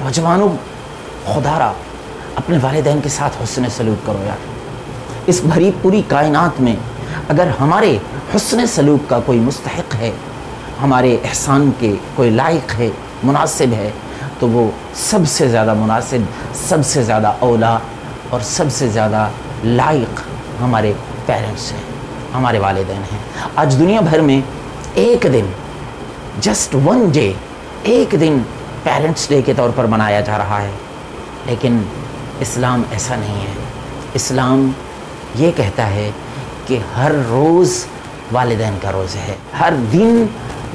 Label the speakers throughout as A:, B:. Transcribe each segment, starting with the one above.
A: نوجوانوں خدا را اپنے والدین کے ساتھ حسن سلوک کرو یار. اس بھری پوری کائنات میں اگر ہمارے حسن سلوک کا کوئی مستحق ہے، ہمارے احسان کے کوئی لائق ہے، مناسب ہے، تو وہ سب سے زیادہ مناسب، سب سے زیادہ اولا اور سب سے زیادہ لائق ہمارے پیرنٹس ہیں، ہمارے والدین ہیں. آج دنیا بھر میں ایک دن، جسٹ ون ڈے، ایک دن پیرنٹس ڈے کے طور پر منایا جا رہا ہے، لیکن اسلام ایسا نہیں ہے. اسلام یہ کہتا ہے کہ ہر روز والدین کا روز ہے، ہر دن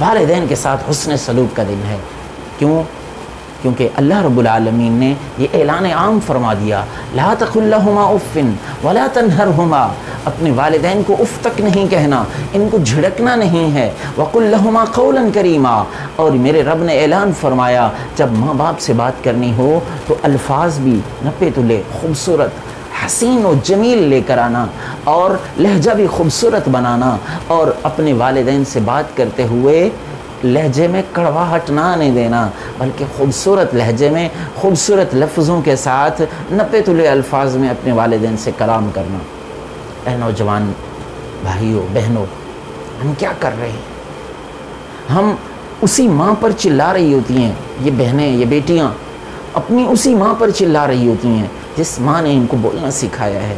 A: والدین کے ساتھ حسن سلوک کا دن ہے. کیوں؟ کیونکہ اللہ رب العالمین نے یہ اعلان عام فرما دیا، لا تقل لہما اف ولا تنہرہما، اپنے والدین کو اف تک نہیں کہنا، ان کو جھڑکنا نہیں ہے. وقل لہما قولا کریما، اور میرے رب نے اعلان فرمایا جب ماں باپ سے بات کرنی ہو تو الفاظ بھی نپے تلے، خوبصورت، حسین و جمیل لے کر آنا، اور لہجہ بھی خوبصورت بنانا، اور اپنے والدین سے بات کرتے ہوئے لہجے میں کڑواہٹ نہ آنے دینا، بلکہ خوبصورت لہجے میں، خوبصورت لفظوں کے ساتھ، نپے تلے الفاظ میں اپنے والدین سے کلام کرنا. اے نوجوان بھائیوں بہنوں، ہم کیا کر رہے ہیں؟ ہم اسی ماں پر چلا رہی ہوتی ہیں، یہ بہنیں، یہ بیٹیاں اپنی اسی ماں پر چلا رہی ہوتی ہیں جس ماں نے ان کو بولنا سکھایا ہے.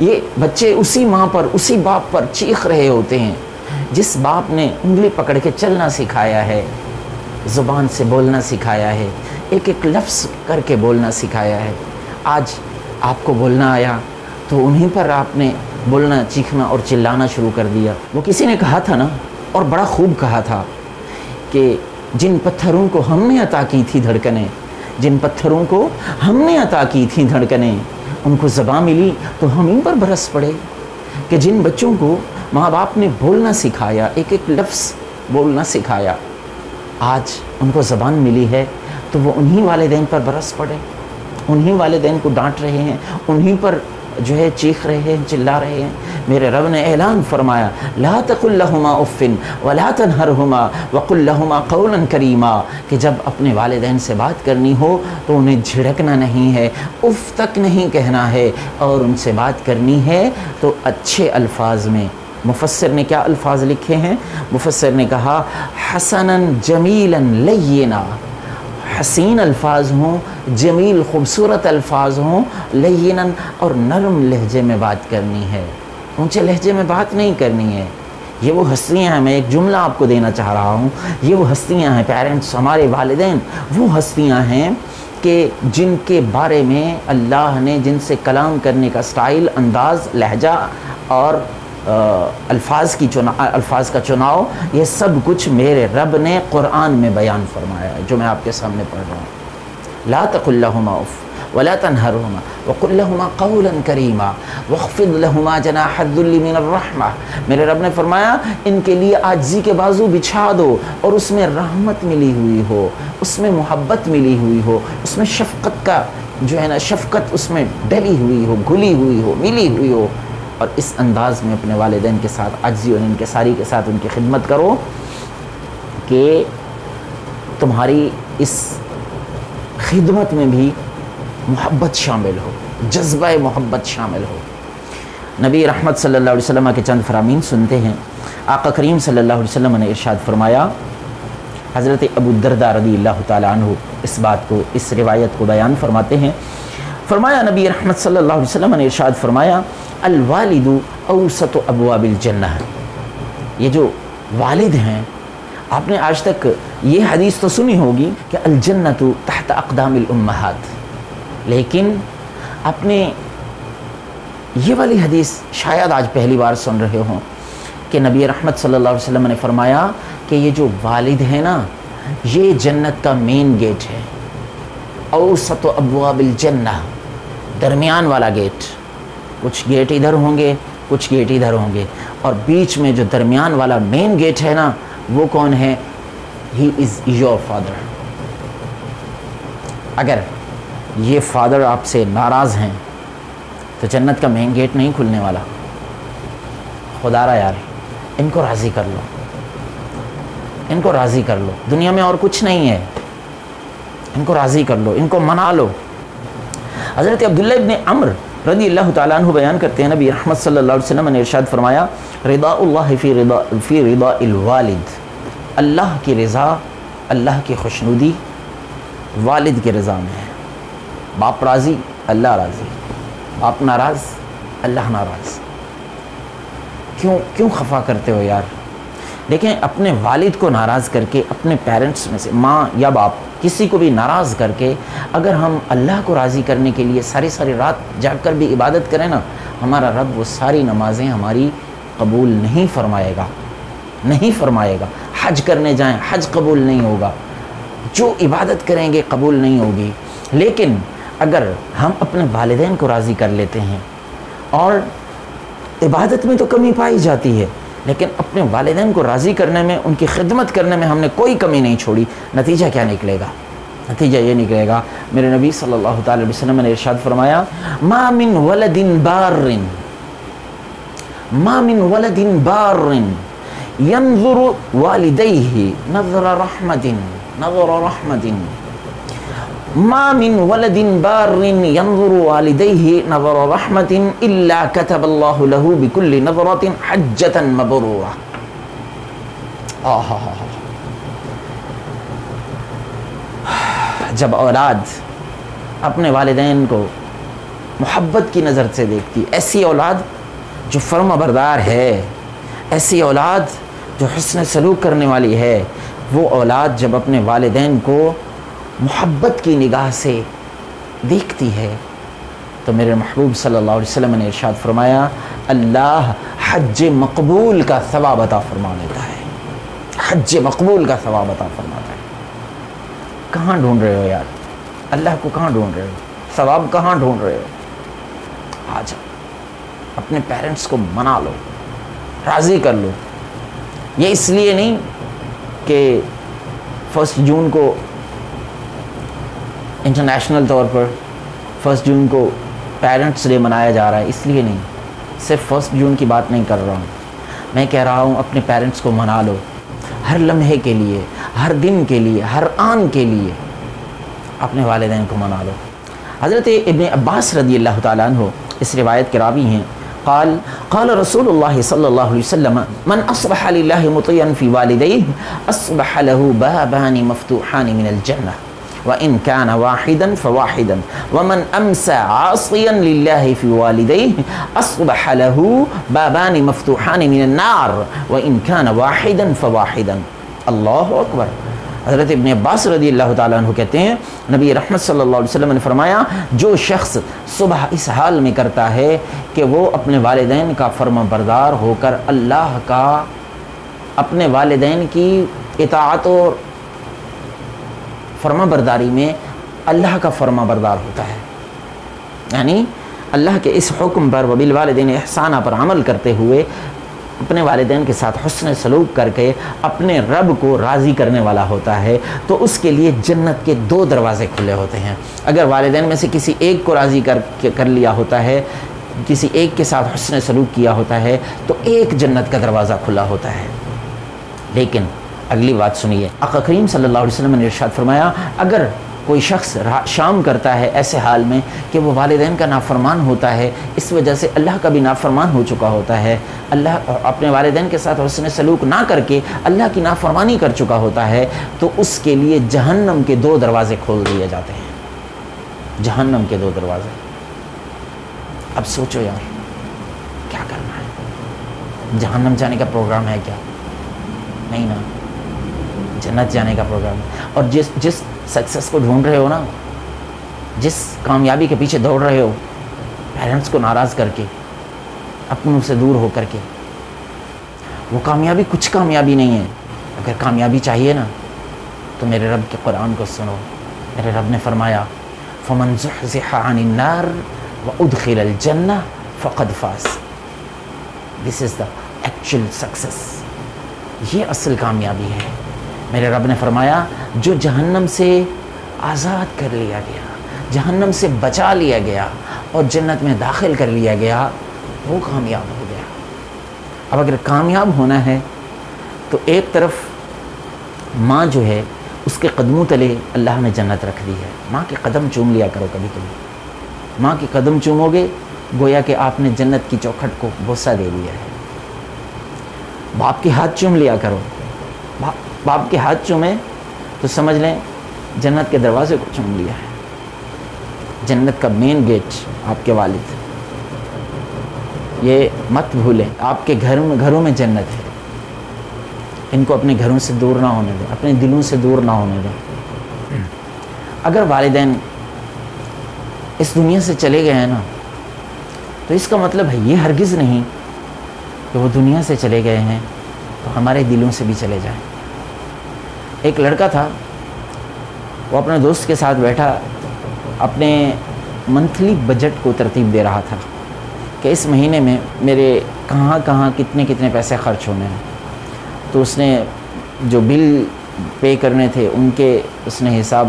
A: یہ بچے اسی ماں پر، اسی باپ پر چیخ رہے ہوتے ہیں جس باپ نے انگلی پکڑ کے چلنا سکھایا ہے، زبان سے بولنا سکھایا ہے، ایک ایک لفظ کر کے بولنا سکھایا ہے. آج آپ کو بولنا آیا تو انہیں پر آپ نے بولنا، چیخنا اور چلانا شروع کر دیا. وہ کسی نے کہا تھا نا، اور بڑا خوب کہا تھا، کہ جن پتھروں کو ہم نے عطا کی تھی دھڑکنیں، جن پتھروں کو ہم نے عطا کی تھی دھڑکنیں، ان کو زبان ملی تو ہم ان پر برس پڑے. کہ جن بچوں کو ماں باپ نے بولنا سکھایا، ایک ایک لفظ بولنا سکھایا، آج ان کو زبان ملی ہے تو وہ انہی والدین پر برس پڑے، انہی والدین کو ڈانٹ رہے ہیں، انہی پر جو ہے چیخ رہے ہیں، چلا رہے ہیں. میرے رب نے اعلان فرمایا، لا تقل لہما اف ولا تنہرہما وقل لہما قولا کریما، کہ جب اپنے والدین سے بات کرنی ہو تو انہیں جھڑکنا نہیں ہے، اف تک نہیں کہنا ہے، اور ان سے بات کرنی ہے تو اچھے الفاظ میں. مفسر نے کیا الفاظ لکھے ہیں؟ مفسر نے کہا حسنا جمیلا لینا، حسین الفاظ ہوں، جمیل خوبصورت الفاظ ہوں، لینا اور نرم لہجے میں بات کرنی ہے، اونچے لہجے میں بات نہیں کرنی ہے. یہ وہ ہستیاں ہیں، میں ایک جملہ آپ کو دینا چاہ رہا ہوں، یہ وہ ہستیاں ہیں، پیرنٹس، ہمارے والدین وہ ہستیاں ہیں کہ جن کے بارے میں اللہ نے، جن سے کلام کرنے کا سٹائل، انداز، لہجہ اور الفاظ کا چناؤ، یہ سب کچھ میرے رب نے قرآن میں بیان فرمایا ہے، جو میں آپ کے سامنے پڑھ رہا ہوں. لا تقل لہما اف ولا تنہرہما وقل لہما قولا کریما واخفض لہما جناح الذل من الرحمہ. میرے رب نے فرمایا ان کے لیے عاجزی کے بازو بچھا دو، اور اس میں رحمت ملی ہوئی ہو، اس میں محبت ملی ہوئی ہو، اس میں شفقت کا جو ہے نا، شفقت اس میں ڈلی ہوئی ہو، گھلی ہوئی ہو، ملی ہوئی ہو. اور اس انداز میں اپنے والدین کے ساتھ عاجزی اور انکساری کے ساتھ ان کی خدمت کرو کہ تمہاری اس خدمت میں بھی محبت شامل ہو، جذبہ محبت شامل ہو. نبی رحمت صلی اللہ علیہ وسلم کے چند فرامین سنتے ہیں. آقا کریم صلی اللہ علیہ وسلم نے ارشاد فرمایا، حضرت ابو الدرداء رضی اللہ تعالی عنہ اس بات کو، اس روایت کو بیان فرماتے ہیں. فرمایا نبی رحمت صلی اللہ علیہ وسلم نے ارشاد فرمایا، الوالد اوسط ابواب الجنہ. یہ جو والد ہیں، آپ نے آج تک یہ حدیث تو سنی ہوگی کہ الجنۃ تحت اقدام الامہات، لیکن آپ نے یہ والی حدیث شاید آج پہلی بار سن رہے ہوں کہ نبی رحمت صلی اللہ علیہ وسلم نے فرمایا کہ یہ جو والد ہیں نا، یہ جنت کا مین گیٹ ہے. اوسط ابواب الجنہ، درمیان والا گیٹ. کچھ گیٹ ادھر ہوں گے، کچھ گیٹ ادھر ہوں گے، اور بیچ میں جو درمیان والا مین گیٹ ہے نا، وہ کون ہے؟ ہی از یور فادر. اگر یہ فادر آپ سے ناراض ہیں تو جنت کا مین گیٹ نہیں کھلنے والا. خدا را یار، ان کو راضی کر لو، ان کو راضی کر لو. دنیا میں اور کچھ نہیں ہے، ان کو راضی کر لو، ان کو منا لو۔ حضرت عبداللہ ابن عمر رضی اللہ تعالیٰ عنہ بیان کرتے ہیں نبی رحمت صلی اللہ علیہ وسلم نے ارشاد فرمایا رضا اللہ فی رضا الوالد، اللہ کی رضا، اللہ کی خوشنودی والد کی رضا میں ہے۔ باپ راضی اللہ راضی، باپ ناراض اللہ ناراض۔ کیوں خفا کرتے ہو یار؟ دیکھیں اپنے والد کو ناراض کر کے، اپنے پیرنٹس میں سے ماں یا باپ کسی کو بھی ناراض کر کے اگر ہم اللہ کو راضی کرنے کے لیے ساری رات جاگ کر بھی عبادت کریں نا، ہمارا رب وہ ساری نمازیں ہماری قبول نہیں فرمائے گا۔ حج کرنے جائیں، حج قبول نہیں ہوگا، جو عبادت کریں گے قبول نہیں ہوگی۔ لیکن اگر ہم اپنے والدین کو راضی کر لیتے ہیں، اور عبادت میں تو کمی پائی جاتی ہے لیکن اپنے والدین کو راضی کرنے میں، ان کی خدمت کرنے میں ہم نے کوئی کمی نہیں چھوڑی، نتیجہ کیا نکلے گا؟ نتیجہ یہ نکلے گا، میرے نبی صلی اللہ تعالی علیہ وسلم نے ارشاد فرمایا ما من ولد بار ينظر والديه نظر رحمة ما من ولد بار ينظر والديه نظر رحمة إلا كتب الله له بكل نظرة حجة مبرورة۔ جب اولاد اپنے والدین کو محبت کی نظر سے دیکھتی، ایسی اولاد جو فرما بردار ہے، ایسی اولاد جو حسن سلوک کرنے والی ہے، وہ اولاد جب اپنے والدین کو محبت کی نگاہ سے دیکھتی ہے تو میرے محبوب صلی اللہ علیہ وسلم نے ارشاد فرمایا اللہ حج مقبول کا ثواب عطا فرما دیتا ہے، حج مقبول کا ثواب عطا فرماتا ہے۔ کہاں ڈھونڈ رہے ہو یار؟ اللہ کو کہاں ڈھونڈ رہے ہو؟ ثواب کہاں ڈھونڈ رہے ہو؟ آ جاؤ، اپنے پیرنٹس کو منا لو، راضی کر لو۔ یہ اس لیے نہیں کہ 1 جون کو انٹرنیشنل طور پر 1 جون کو پیرنٹس ڈے منایا جا رہا ہے، اس لیے نہیں، صرف 1 جون کی بات نہیں کر رہا ہوں، میں کہہ رہا ہوں اپنے پیرنٹس کو منا لو، ہر لمحے کے لیے، ہر دن کے لیے، ہر آن کے لیے اپنے والدین کو منا لو۔ حضرت ابن عباس رضی اللہ تعالیٰ عنہ اس روایت کے راوی ہیں، قال رسول اللہ صلی اللہ علیہ وسلم من اصبح للہ مطیعا فی والدیہ اصبح له بابان مفتوحان من الجنہ وَإِن كَانَ وَاحِدًا فَوَاحِدًا وَمَنْ أَمْسَى عَاصِيًا لِلَّهِ فِي وَالِدَيْهِ أَصْبَحَ لَهُ بَابَانِ مَفْتُوحَانِ مِنَ النَّارِ وَإِن كَانَ وَاحِدًا فَوَاحِدًا۔ اللہ اکبر۔ حضرت ابن عباس رضی اللہ تعالیٰ عنہ کہتے ہیں نبی رحمت صلی اللہ علیہ وسلم نے فرمایا جو شخص صبح اس حال میں کرتا ہے کہ وہ اپنے والدین کا فرما بردار ہو کر اللہ کا، اپنے والدین کی اطاعت اور فرما برداری میں اللہ کا فرما بردار ہوتا ہے، یعنی اللہ کے اس حکم پر وبالوالدین احسانہ پر عمل کرتے ہوئے اپنے والدین کے ساتھ حسن سلوک کر کے اپنے رب کو راضی کرنے والا ہوتا ہے، تو اس کے لیے جنت کے 2 دروازے کھلے ہوتے ہیں۔ اگر والدین میں سے کسی ایک کو راضی کر لیا ہوتا ہے، کسی ایک کے ساتھ حسن سلوک کیا ہوتا ہے، تو ایک جنت کا دروازہ کھلا ہوتا ہے۔ لیکن اگلی بات سنیے، آقا کریم صلی اللہ علیہ وسلم نے ارشاد فرمایا اگر کوئی شخص شام کرتا ہے ایسے حال میں کہ وہ والدین کا نافرمان ہوتا ہے، اس وجہ سے اللہ کا بھی نافرمان ہو چکا ہوتا ہے، اللہ اپنے والدین کے ساتھ حسن سلوک نہ کر کے اللہ کی نافرمانی کر چکا ہوتا ہے، تو اس کے لیے جہنم کے 2 دروازے کھول دیے جاتے ہیں، جہنم کے 2 دروازے۔ اب سوچو یار کیا کرنا ہے؟ جہنم جانے کا پروگرام ہے کیا؟ نہیں نا، جنت جانے کا پروگرام ہے۔ اور جس سکسیس کو ڈھونڈ رہے ہو نا، جس کامیابی کے پیچھے دوڑ رہے ہو، پیرنٹس کو ناراض کر کے، اپنوں سے دور ہو کر کے، وہ کامیابی کچھ کامیابی نہیں ہے۔ اگر کامیابی چاہیے نا تو میرے رب کے قرآن کو سنو۔ میرے رب نے فرمایا فَمَنْ زُحْزِحَ عَنِ النَّارِ وَأُدْخِلَ الْجَنَّةَ فَقَدْ فَازَ۔ This is the actual success۔ یہ اصل کامیابی ہے۔ میرے رب نے فرمایا جو جہنم سے آزاد کر لیا گیا، جہنم سے بچا لیا گیا اور جنت میں داخل کر لیا گیا، وہ کامیاب ہو گیا۔ اب اگر کامیاب ہونا ہے تو ایک طرف ماں جو ہے اس کے قدموں تلے اللہ نے جنت رکھ دی ہے۔ ماں کے قدم چوم لیا کرو کبھی کبھی، ماں کے قدم چومو گے گویا کہ آپ نے جنت کی چوکھٹ کو بوسہ دے دیا ہے۔ باپ کے ہاتھ چوم لیا کرو، باپ کے ہاتھ چومیں تو سمجھ لیں جنت کے دروازے کو چوم لیا ہے۔ جنت کا مین گیٹ آپ کے والد، یہ مت بھولیں۔ آپ کے گھروں میں جنت ہے، ان کو اپنے گھروں سے دور نہ ہونے دیں، اپنے دلوں سے دور نہ ہونے دیں۔ اگر والدین اس دنیا سے چلے گئے ہیں نا، تو اس کا مطلب ہے یہ ہرگز نہیں کہ وہ دنیا سے چلے گئے ہیں تو ہمارے دلوں سے بھی چلے جائیں۔ ایک لڑکا تھا، وہ اپنے دوست کے ساتھ بیٹھا، اپنے منتھلی بجٹ کو ترتیب دے رہا تھا کہ اس مہینے میں میرے کہاں کتنے پیسے خرچ ہونے ہیں۔ تو اس نے جو بل پے کرنے تھے ان کے اس نے حساب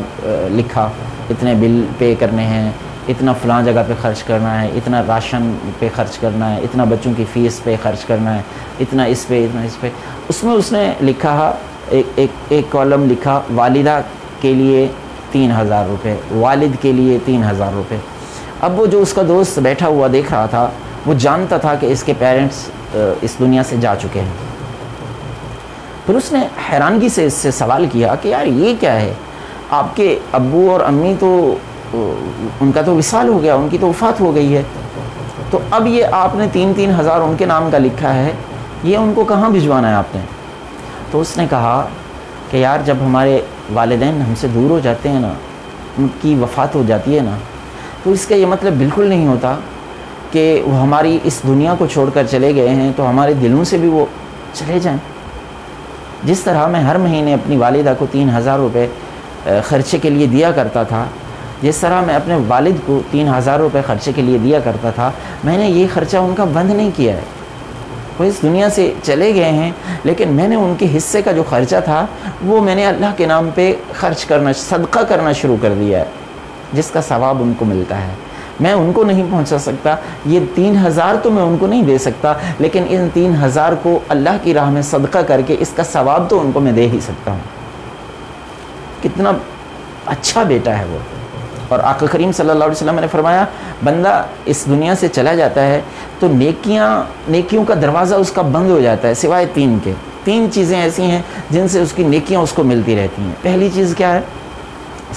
A: لکھا، اتنے بل پے کرنے ہیں، اتنا فلاں جگہ پہ خرچ کرنا ہے، اتنا راشن پہ خرچ کرنا ہے، اتنا بچوں کی فیس پہ خرچ کرنا ہے، اتنا اس پہ اتنا اس پہ۔ اس میں اس نے لکھا ایک کالم لکھا والدہ کے لیے 3000 روپے، والد کے لیے 3000 روپے۔ اب وہ جو اس کا دوست بیٹھا ہوا دیکھ رہا تھا، وہ جانتا تھا کہ اس کے پیرنٹس اس دنیا سے جا چکے ہیں۔ پھر اس نے حیرانگی سے اس سے سوال کیا کہ یار یہ کیا ہے، آپ کے ابو اور امی تو ان کا تو وصال ہو گیا، ان کی تو وفات ہو گئی ہے، تو اب یہ آپ نے 3000 ان کے نام کا لکھا ہے، یہ ان کو کہاں بھجوانا ہے آپ نے؟ تو اس نے کہا کہ یار جب ہمارے والدین ہم سے دور ہو جاتے ہیں نا، ان کی وفات ہو جاتی ہے نا، تو اس کا یہ مطلب بالکل نہیں ہوتا کہ وہ ہماری اس دنیا کو چھوڑ کر چلے گئے ہیں تو ہمارے دلوں سے بھی وہ چلے جائیں۔ جس طرح میں ہر مہینے اپنی والدہ کو 3000 روپے خرچے کے لیے دیا کرتا تھا، جس طرح میں اپنے والد کو 3000 روپے خرچے کے لیے دیا کرتا تھا، میں نے یہ خرچہ ان کا بند نہیں کیا ہے۔ وہ اس دنیا سے چلے گئے ہیں، لیکن میں نے ان کے حصے کا جو خرچہ تھا وہ میں نے اللہ کے نام پہ خرچ کرنا، صدقہ کرنا شروع کر دیا ہے، جس کا ثواب ان کو ملتا ہے۔ میں ان کو نہیں پہنچا سکتا، یہ 3000 تو میں ان کو نہیں دے سکتا، لیکن ان 3000 کو اللہ کی راہ میں صدقہ کر کے اس کا ثواب تو ان کو میں دے ہی سکتا ہوں۔ کتنا اچھا بیٹا ہے وہ۔ اور آقا کریم صلی اللہ علیہ وسلم نے فرمایا بندہ اس دنیا سے چلا جاتا ہے تو نیکیوں کا دروازہ اس کا بند ہو جاتا ہے سوائے 3 کے۔ 3 چیزیں ایسی ہیں جن سے اس کی نیکیاں اس کو ملتی رہتی ہیں۔ پہلی چیز کیا ہے؟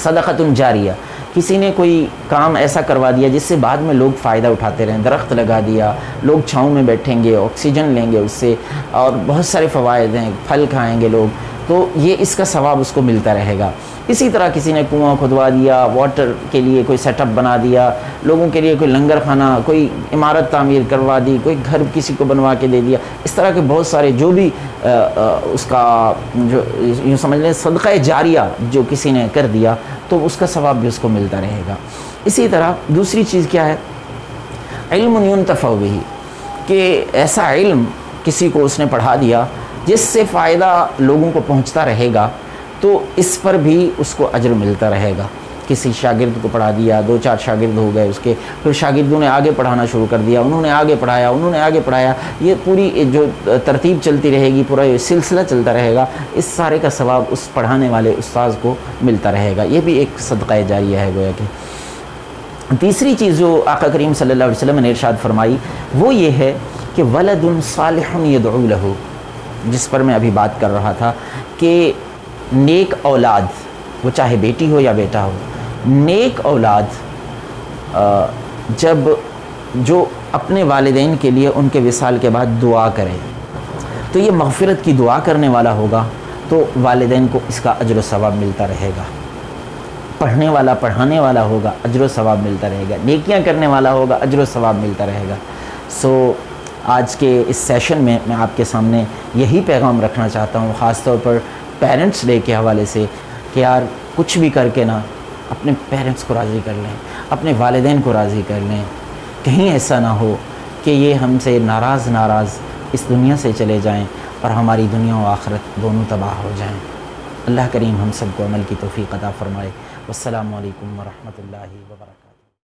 A: صدقۃ جاریہ، کسی نے کوئی کام ایسا کروا دیا جس سے بعد میں لوگ فائدہ اٹھاتے رہیں، درخت لگا دیا، لوگ چھاؤں میں بیٹھیں گے، آکسیجن لیں گے اس سے، اور بہت سارے فوائد ہیں، پھل کھائیں گے لوگ، تو یہ اس کا ثواب اس کو ملتا رہے گا۔ اسی طرح کسی نے کنواں کھدوا دیا، واٹر کے لیے کوئی سیٹ اپ بنا دیا، لوگوں کے لیے کوئی لنگر خانہ، کوئی عمارت تعمیر کروا دی، کوئی گھر کسی کو بنوا کے دے دیا، اس طرح کے بہت سارے جو بھی اس کا جو یوں سمجھ لیں صدقہ جاریہ جو کسی نے کر دیا تو اس کا ثواب بھی اس کو ملتا رہے گا۔ اسی طرح دوسری چیز کیا ہے؟ علم ينتفع به، کہ ایسا علم کسی کو اس نے پڑھا دیا جس سے فائدہ لوگوں کو پہنچتا رہے گا، تو اس پر بھی اس کو اجر ملتا رہے گا۔ کسی شاگرد کو پڑھا دیا، 2-4 شاگرد ہو گئے اس کے، پھر شاگردوں نے آگے پڑھانا شروع کر دیا، انہوں نے آگے پڑھایا، یہ پوری جو ترتیب چلتی رہے گی، پورا یہ سلسلہ چلتا رہے گا، اس سارے کا ثواب اس پڑھانے والے استاذ کو ملتا رہے گا۔ یہ بھی ایک صدقہ جاریہ ہے گویا کہ۔ تیسری چیز جو آقا کریم صلی اللہ علیہ وسلم نے ارشاد فرمائی وہ یہ ہے کہ ولد صالح یدعو لہ، جس پر میں ابھی بات کر رہا تھا کہ نیک اولاد، وہ چاہے بیٹی ہو یا بیٹا ہو، نیک اولاد جب جو اپنے والدین کے لیے ان کے وصال کے بعد دعا کرے تو یہ مغفرت کی دعا کرنے والا ہوگا، تو والدین کو اس کا اجر و ثواب ملتا رہے گا۔ پڑھنے والا پڑھانے والا ہوگا، اجر و ثواب ملتا رہے گا۔ نیکیاں کرنے والا ہوگا، اجر و ثواب ملتا رہے گا۔ آج کے اس سیشن میں میں آپ کے سامنے یہی پیغام رکھنا چاہتا ہوں، خاص طور پر پیرنٹس ڈے کے حوالے سے، کہ یار کچھ بھی کر کے نا اپنے پیرنٹس کو راضی کر لیں، اپنے والدین کو راضی کر لیں۔ کہیں ایسا نہ ہو کہ یہ ہم سے ناراض اس دنیا سے چلے جائیں اور ہماری دنیا و آخرت دونوں تباہ ہو جائیں۔ اللہ کریم ہم سب کو عمل کی توفیق عطا فرمائے۔ والسلام علیکم ورحمۃ اللہ وبرکاتہ۔